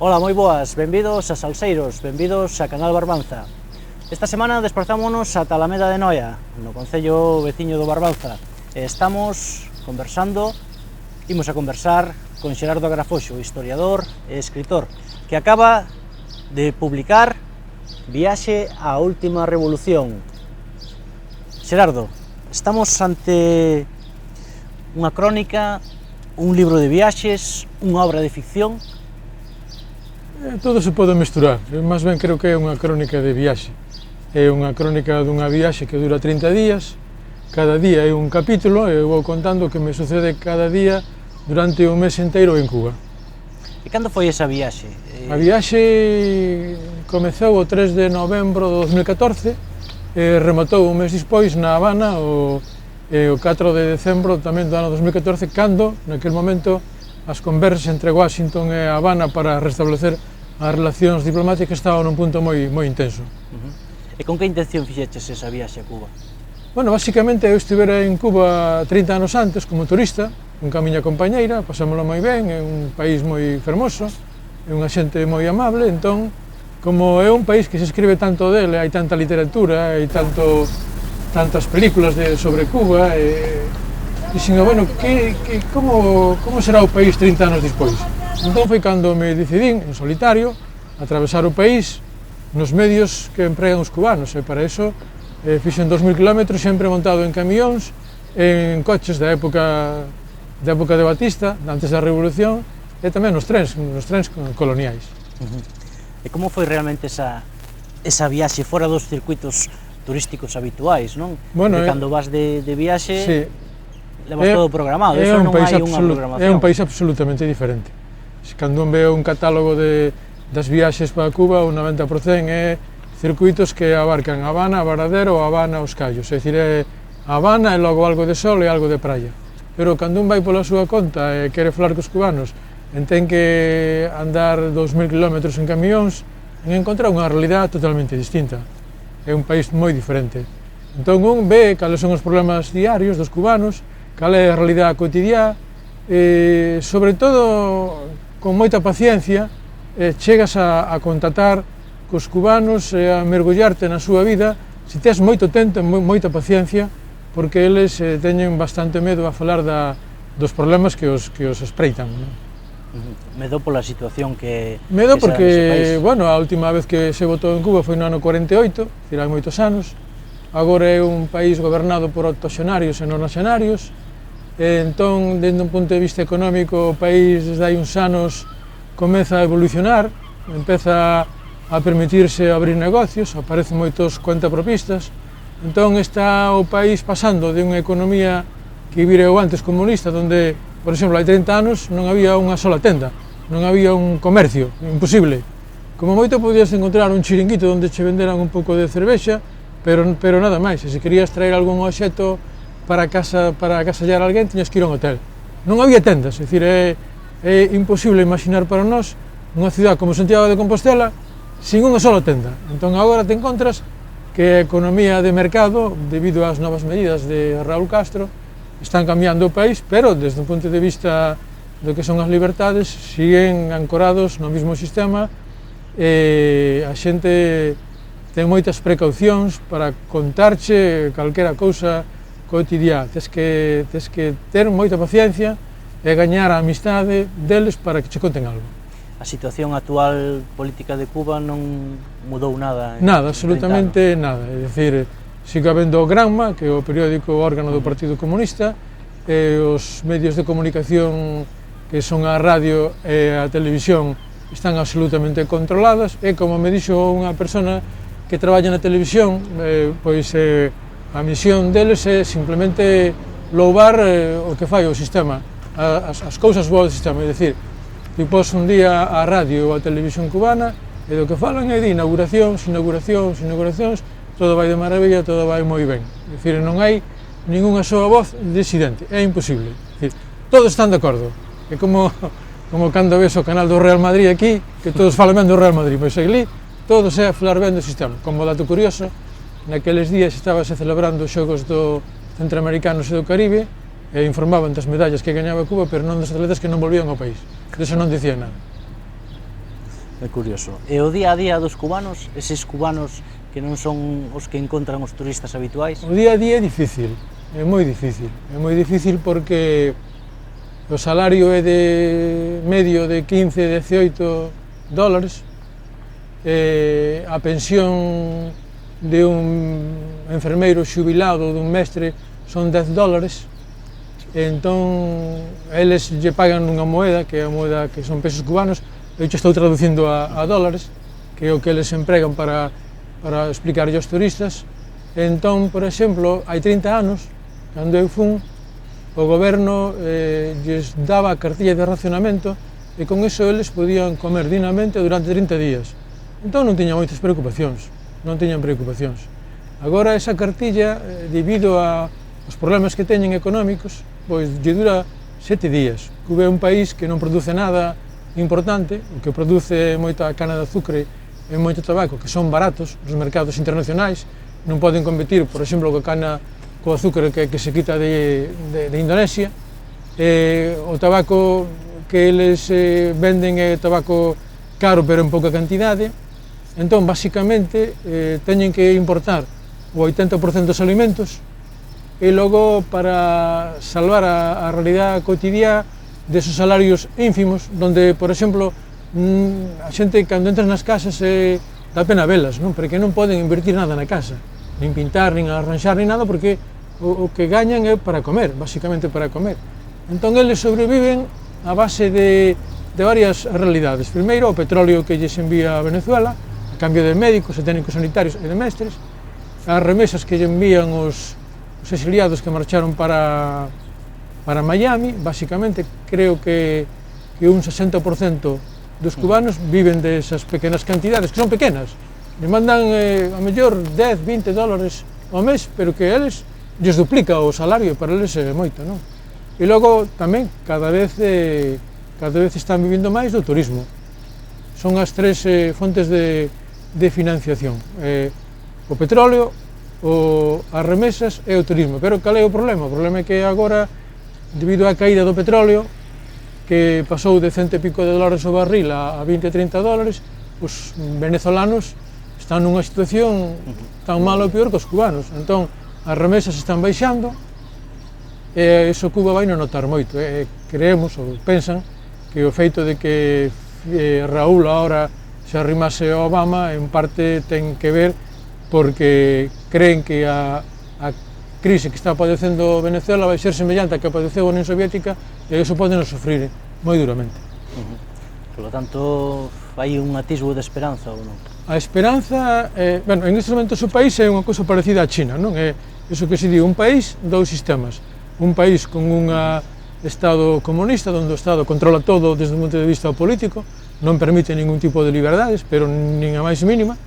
Ola, moi boas, benvidos a Salseiros, benvidos a Canal Barbanza. Esta semana desplazámonos ata Alameda de Noia, no concello veciño do Barbanza. Estamos imos a conversar con Xerardo Agrafoxo, historiador e escritor, que acaba de publicar Viaxe á última revolución. Xerardo, estamos ante unha crónica, un libro de viaxes, unha obra de ficción. Todo se pode mesturar, máis ben creo que é unha crónica de viaxe. É unha crónica dunha viaxe que dura 30 días, cada día é un capítulo, e eu vou contando o que me sucede cada día durante un mes inteiro en Cuba. E cando foi esa viaxe? A viaxe comezou o 3 de novembro de 2014 e rematou un mes despois na Habana o 4 de decembro tamén do ano 2014, cando, naquele momento, as conversas entre Washington e Habana para restablecer as relacións diplomáticas estaban nun punto moi intenso. E con que intención fixeches esa viaxe a Cuba? Bueno, basicamente eu estivera en Cuba 30 anos antes como turista, ca miña compañeira, pasámoslo moi ben, é un país moi fermoso, é unha xente moi amable, entón, como é un país que se escribe tanto dele, hai tanta literatura, hai tantas películas sobre Cuba, dixen, bueno, como será o país 30 anos despois? Entón foi cando me decidín, en solitario, a atravesar o país nos medios que empregan os cubanos, e para iso fixen 2000 km sempre montado en camións, en coches da época de Batista, antes da Revolución, e tamén nos trens coloniais. E como foi realmente esa viaxe fora dos circuitos turísticos habituais, non? Bueno, cando vas de viaxe, sí, levas todo programado, iso non hai unha programación. É un país absolutamente diferente. Cando un ve un catálogo das viaxes para Cuba, o 90% é circuitos que abarcan Habana, Varadero ou Habana, Os Callos. É dicir, é Habana e logo algo de sol e algo de praia. Pero cando un vai pola súa conta e quere falar cos cubanos, ten que andar 2000 km en camións, en encontrar unha realidade totalmente distinta. É un país moi diferente. Entón un ve cales son os problemas diarios dos cubanos, cal é a realidade cotidiá, e sobre todo con moita paciencia chegas a contactar cos cubanos e a mergullarte na súa vida se tes moito tempo e moita paciencia, porque eles teñen bastante medo a falar dos problemas que os espreitan. Medo pola situación que... Medo porque, bueno, a última vez que se votou en Cuba foi no ano 48, hai moitos anos. Agora é un país gobernado por octoxenarios e non nacionarios. Entón, dende un punto de vista económico, o país desde hai uns anos comeza a evolucionar, empeza a permitirse abrir negocios, aparecen moitos cuentapropistas. Entón está o país pasando de unha economía que vireu antes comunista, onde, por exemplo, hai 30 anos non había unha sola tenda, non había un comercio, imposible. Como moito podías encontrar un chiringuito onde che venderan un pouco de cervexa, pero nada máis. E se querías traer algún obxecto para agasallar a alguén, tiñas que ir a un hotel. Non había tendas, é dicir, é imposible imaginar para nós unha cidade como Santiago de Compostela sin unha sola tenda. Entón agora te encontras que a economía de mercado, debido ás novas medidas de Raúl Castro, están cambiando o país, pero desde un punto de vista do que son as liberdades, siguen ancorados no mesmo sistema, e a xente ten moitas precaucións para contarche calquera cousa cotidiá. Tes que ter moita paciencia e gañar a amistade deles para que che conten algo. A situación actual política de Cuba non mudou nada? Nada, absolutamente nada. É dicir, sigue habendo o Granma, que é o periódico órgano do Partido Comunista, e os medios de comunicación que son a radio e a televisión están absolutamente controladas, e como me dixo unha persona que traballa na televisión, pois a misión deles é simplemente louvar o que fai o sistema, as cousas boas do sistema, é dicir, ti pos un día a radio ou a televisión cubana E do que falan é de inauguracións, todo vai de maravilla, todo vai moi ben. É dicir, non hai ningunha soa voz disidente, é imposible. É dicir, todos están de acordo. É como cando ves o canal do Real Madrid aquí, que todos falan ben do Real Madrid, pois ali todos é a falar ben do sistema. Como dato curioso, naqueles días estábase celebrando os xogos do Centroamericanos e do Caribe e informaban das medallas que gañaba Cuba, pero non das atletas que non volvían ao país. Deso non dicía nada. É curioso. E o día a día dos cubanos, eses cubanos que non son os que encontran os turistas habituais? O día a día é difícil, é moi difícil porque o salario é de medio de 15, 18 dólares, a pensión de un enfermeiro xubilado, dun mestre, son 10 dólares, e entón eles lle pagan unha moeda, que é a moeda que son pesos cubanos. Eu estou traducindo a dólares, que é o que eles empregan para explicarlle aos turistas. Entón, por exemplo, hai 30 anos, cando eu fun, o goberno lles daba a cartilla de racionamento e con iso eles podían comer dignamente durante 30 días. Entón non tiñan moitas preocupacións, Agora esa cartilla, debido aos problemas que teñen económicos, pois lle dura 7 días. Cuba é un país que non produce nada importante, o que produce moita cana de azucre e moito tabaco, que son baratos nos mercados internacionais, non poden competir, por exemplo, coa cana co azucre que se quita de Indonesia. O tabaco que eles venden é tabaco caro, pero en pouca cantidade. Entón, basicamente, teñen que importar o 80% dos alimentos e logo, para salvar a realidade cotidiana desos salarios ínfimos, donde, por exemplo, a xente, cando entras nas casas, dá pena velas, non? Porque non poden invertir nada na casa, nin pintar, nin arranxar, nin nada, porque o que gañan é para comer, basicamente para comer. Entón, eles sobreviven a base de varias realidades. Primeiro, o petróleo que lles envía a Venezuela, a cambio de médicos e técnicos sanitarios e de mestres, as remesas que lle envían os exiliados que marcharon para Miami. Basicamente, creo que un 60% dos cubanos viven desas pequenas cantidades, que son pequenas. Le mandan, a mellor, 10, 20 dólares ao mes, pero que eles lles duplica o salario, para eles é moito, non? E logo, tamén, cada vez están vivindo máis do turismo. Son as tres fontes de financiación. O petróleo, as remesas e o turismo. Pero cal é o problema? O problema é que agora, debido á caída do petróleo, que pasou de 100 e pico de dólares o barril a 20, 30 dólares, os venezolanos están nunha situación tan mal ou peor que os cubanos. Entón, as remesas están baixando e iso Cuba vai non notar moito. Creemos, ou pensan, que o feito de que Raúl agora se arrimase a Obama, en parte ten que ver porque creen que a crise que está padecendo Venezuela vai ser semellante a que padeceu a Unión Soviética e iso poden sofrir moi duramente. Por lo tanto, hai un atisbo de esperanza ou non? A esperanza, en este momento o país é unha cousa parecida a China, non? É iso que se di, un país, dous sistemas. Un país con un Estado comunista, onde o Estado controla todo desde o punto de vista político, non permite ningún tipo de liberdades, pero nin a máis mínima.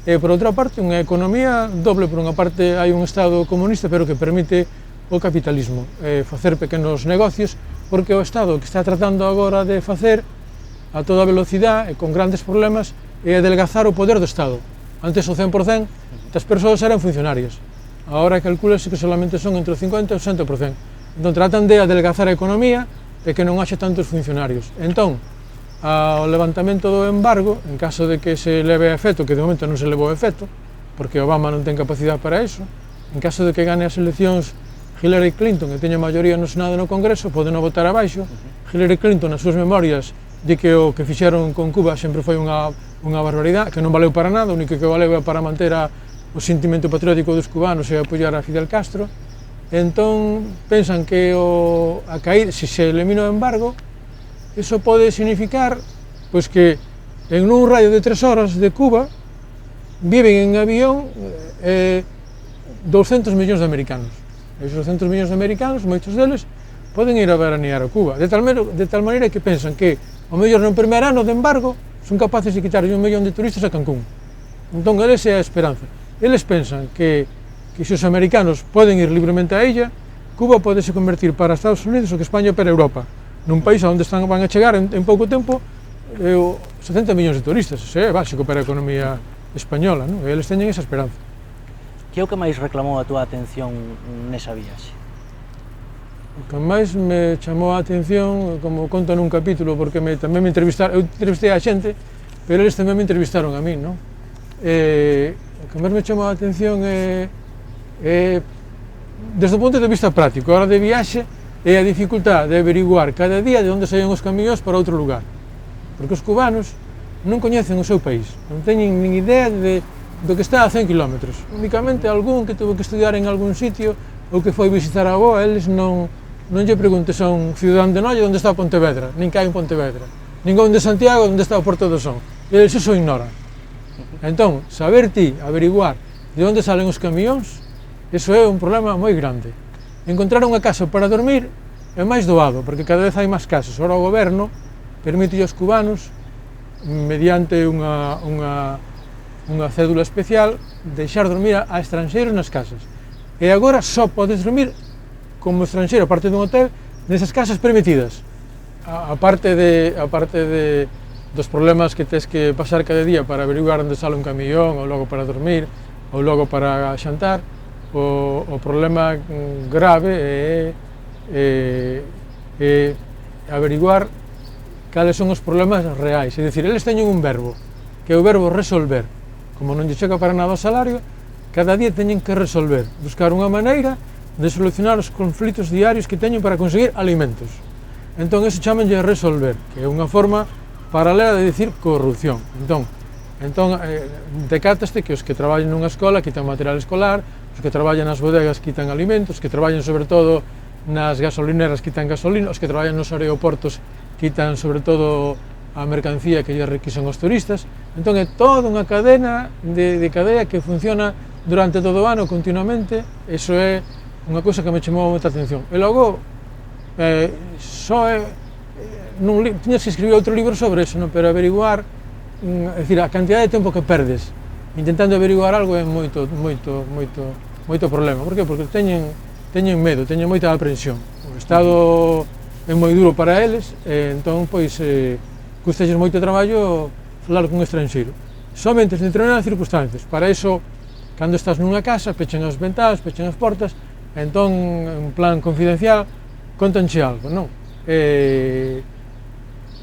E, por outra parte, unha economía doble. Por unha parte, hai un Estado comunista, pero que permite o capitalismo, facer pequenos negocios, porque o Estado que está tratando agora de facer a toda velocidade e con grandes problemas é adelgazar o poder do Estado. Antes o 100% das persoas eran funcionarias, agora calculase que solamente son entre o 50 e o 60%. Entón tratan de adelgazar a economía e que non haxe tantos funcionarios. Entón, ao levantamento do embargo, en caso de que se leve a efecto, que de momento non se levou a efecto, porque Obama non ten capacidade para iso, en caso de que gane as eleccións Hillary Clinton, que teña maioría no Senado e no Congreso, poden votar abaixo. Hillary Clinton, nas súas memorias, di que o que fixeron con Cuba sempre foi unha barbaridade, que non valeu para nada, o único que valeu é para manter o sentimento patriótico dos cubanos e apoiar a Fidel Castro. Entón, pensan que a caída, se elimina o embargo, iso pode significar pois que en un radio de 3 horas de Cuba viven en avión 200 millóns de americanos. Esos 200 millóns de americanos, moitos deles, poden ir a veranear a Cuba, de tal maneira que pensan que, ao mellor no primeiro ano de embargo, son capaces de quitar 1 millón de turistas a Cancún. Entón, eles é a esperanza. Eles pensan que se os americanos poden ir libremente a illa, Cuba pode se convertir para Estados Unidos o que España para Europa, nun país onde van a chegar en pouco tempo 70 millóns de turistas. Isso é básico para a economía española, non? Eles teñen esa esperanza. Que é o que máis reclamou a túa atención nesa viaxe? O que máis me chamou a atención, como conto nun capítulo, porque tamén me entrevistaron, eu entrevistei a xente, pero eles tamén me entrevistaron a min, non? O que máis me chamou a atención é desde o punto de vista práctico, a hora de viaxe, é a dificultad de averiguar cada día de onde saían os camións para outro lugar. Porque os cubanos non coñecen o seu país, non teñen nin idea do que está a 100 km. Únicamente algún que tuvo que estudiar en algún sitio ou que foi visitar a avó, eles non lle preguntes a un cidadán de Noia onde está Pontevedra, nin que hai en Pontevedra, nin onde Santiago, onde está o Porto do Son. Eles iso ignoran. Entón, saber ti, averiguar de onde salen os camións, iso é un problema moi grande. Encontrar unha casa para dormir é máis doado, porque cada vez hai máis casas. Ora o goberno permite aos cubanos, mediante unha cédula especial, deixar dormir a estranxeiros nas casas. E agora só podes dormir como estranxeiro, a parte dun hotel, nesas casas permitidas. A parte dos problemas que tes que pasar cada día para averiguar onde sale un camión, ou logo para dormir, ou logo para xantar, o problema grave é averiguar cales son os problemas reais. É dicir, eles teñen un verbo, que é o verbo resolver. Como non lle chega para nada o salario, cada día teñen que resolver, buscar unha maneira de solucionar os conflitos diarios que teñen para conseguir alimentos. Entón, eso chamanlle resolver, que é unha forma paralela de dicir corrupción. Entón, decátaste que os que traballan nunha escola quitan material escolar, os que traballan nas bodegas quitan alimentos, os que traballan sobre todo nas gasolineras quitan gasolina, os que traballan nos aeroportos quitan sobre todo a mercancía que lle requisan os turistas. Entón é toda unha cadena de cadea que funciona durante todo o ano continuamente. Iso é unha cousa que me chamou moita atención. E logo, tiñas que escribir outro libro sobre eso, non? Pero averiguar, é dicir, a cantidad de tempo que perdes intentando averiguar algo é moito problema. Por que? Porque teñen medo, teñen moita aprensión. O Estado é moi duro para eles, entón, pois, custalles moito traballo falar con un estranxeiro. Somente en determinadas circunstancias. Para iso, cando estás nunha casa, pechan as ventanas, pechan as portas, entón, en plan confidencial, contanche algo, non? E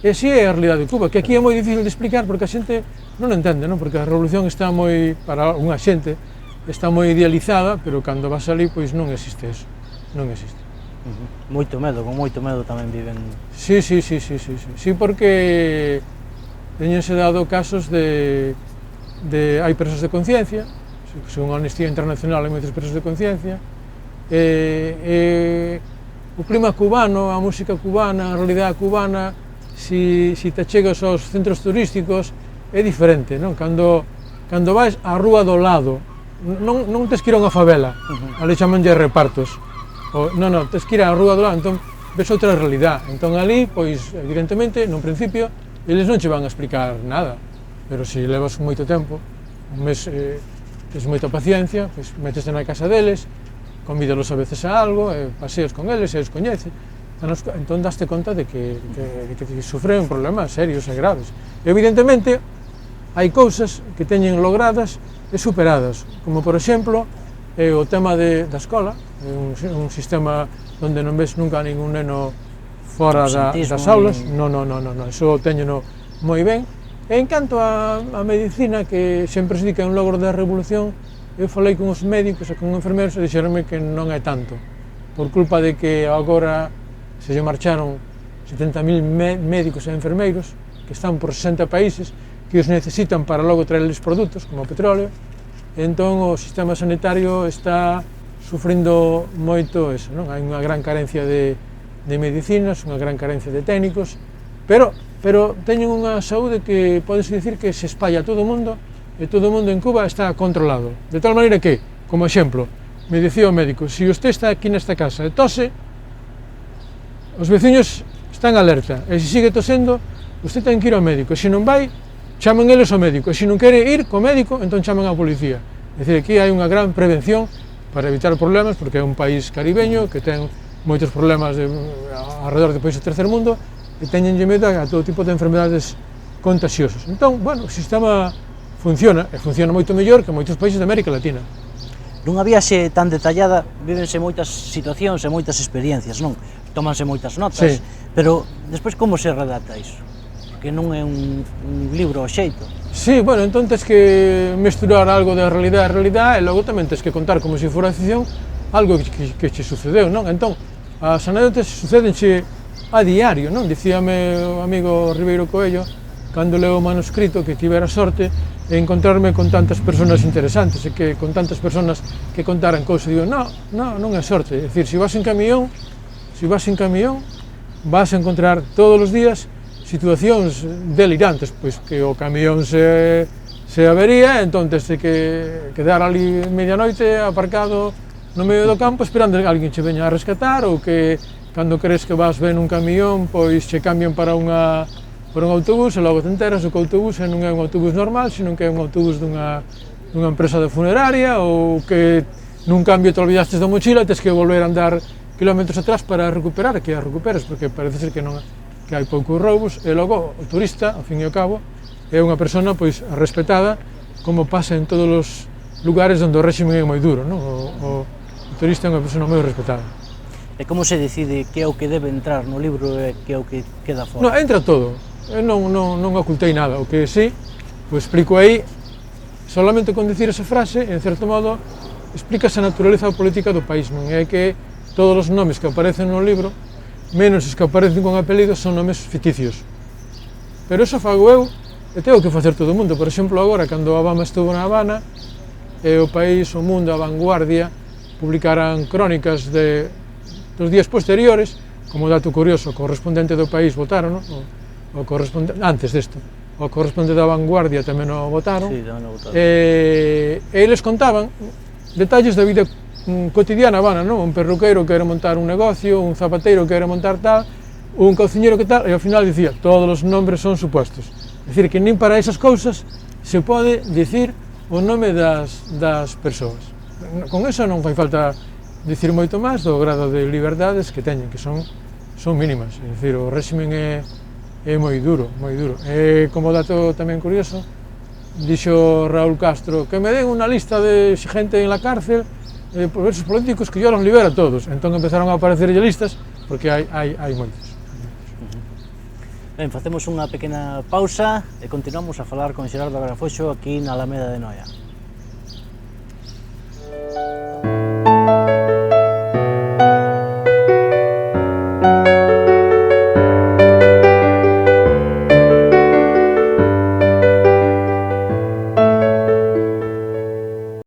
así é a realidade de Cuba, que aquí é moi difícil de explicar porque a xente non entende, non? Porque a revolución está moi, para unha xente, está moi idealizada, pero cando vas ali, pois non existe eso, non existe. Moito medo, con moito medo tamén viven. Sí, porque teñense dado casos de hai presos de conciencia, según a Amnistía Internacional hai moitos presos de conciencia, o clima cubano, a música cubana, a realidade cubana, si te chegas aos centros turísticos, é diferente, non? Cando vais á rúa do lado, non tes que ir a unha favela, ali chamanlle repartos, non, tes que ir á rúa do lado, entón ves outra realidade. Entón ali, pois, evidentemente, nun principio, eles non che van a explicar nada, pero se levas moito tempo, un mes, tes moita paciencia, pois meteste na casa deles, convídalos a veces a algo, paseos con eles, eles coñecen, entón daste conta de que sufren problemas serios e graves. Evidentemente, hai cousas que teñen logradas e superadas, como por exemplo, o tema da escola, un sistema onde non ves nunca ningún neno fora das aulas, non, iso teñeno moi ben. E en canto a medicina, que sempre se di que é un logro da revolución, eu falei con os médicos e con enfermeiros e dixeronme que non é tanto, por culpa de que agora se lle marcharon 70.000 médicos e enfermeiros que están por 60 países que os necesitan para logo traerles produtos como o petróleo, e entón o sistema sanitario está sufrindo moito eso, non? Hai unha gran carencia de medicinas, unha gran carencia de técnicos, pero teñen unha saúde que podes dicir que se espalla a todo o mundo, e todo o mundo en Cuba está controlado, de tal maneira que, como exemplo, me dicía o médico, se usted está aquí nesta casa e tose, os veciños están alerta, e se sigue tosendo, usted ten que ir ao médico, e se non vai, chaman eles ao médico, e se non quere ir co médico, entón chaman á policía. É dicir, aquí hai unha gran prevención para evitar problemas, porque é un país caribeño que ten moitos problemas alrededor de países do terceiro mundo e teñenlle medo a todo tipo de enfermedades contagiosas. Entón, bueno, o sistema funciona, e funciona moito mellor que moitos países de América Latina. Nunha viaxe tan detallada vívense moitas situacións e moitas experiencias, non? Tómanse moitas notas, Sí. pero despois como se redacta iso? Porque non é un libro ao xeito. Sí, bueno, entón tens que mesturar algo da realidade a realidade e logo tamén tens que contar como se fora ficción algo que che sucedeu, non? Entón, as anécdotas sucedenche a diario, non? Dicíame o amigo Ribeiro Coello, cando leo o manuscrito, que tivera sorte e encontrarme con tantas persoas interesantes e que con tantas persoas que contaran cousas. Digo, non é sorte, é dicir, se vas en camión vas a encontrar todos os días situacións delirantes, pois que o camión se avería, entón tens que quedar ali medianoite aparcado no medio do campo esperando que alguén che veña a rescatar, ou que cando crees que vas ben un camión, pois che cambian para un autobús e logo te enteras que o autobús non é un autobús normal, senón que é un autobús dunha empresa de funeraria, ou que nun cambio te olvidastes da mochila e tens que volver a andar kilómetros atrás para recuperar, que a recuperes, porque parece ser que hai poucos roubos, e logo o turista, ao fin e ao cabo, é unha persona pois respetada, como pasa en todos os lugares onde o réxime é moi duro, non? O turista é unha persona moi respetada. E como se decide que é o que debe entrar no libro e que é o que queda fora? Non, entra todo. Eu non ocultei nada. O que sí, pois explico aí, solamente con dicir esa frase, en certo modo, explica a naturaleza política do país, non? É que todos os nomes que aparecen no libro, menos os que aparecen con apelidos, son nomes ficticios. Pero iso fago eu, e tengo que facer todo o mundo. Por exemplo, agora, cando Obama estuvo na Habana, e o país, o mundo, a vanguardia, publicaran crónicas dos días posteriores, como dato curioso, o correspondente do país votaron, antes desto, o correspondente da vanguardia tamén o votaron, Sí, tamén o votaron. e eles contaban detalles da vida cotidiana Habana, non? Un perruqueiro que era montar un negocio, un zapateiro que era montar tal, un cociñeiro que tal, e ao final dicía, todos os nombres son supostos. É dicir, que nin para esas cousas se pode dicir o nome das persoas. Con eso non fai falta dicir moito máis do grado de liberdades que teñen, que son mínimas. É dicir, o réximen é moi duro, moi duro. E como dato tamén curioso, dixo Raúl Castro que me den unha lista de xente en la cárcel por versos políticos que yo los libero a todos. Entón empezaron a aparecer listas porque hai moitos. Ben, facemos unha pequena pausa e continuamos a falar con Xerardo Agrafoxo aquí na Alameda de Noia.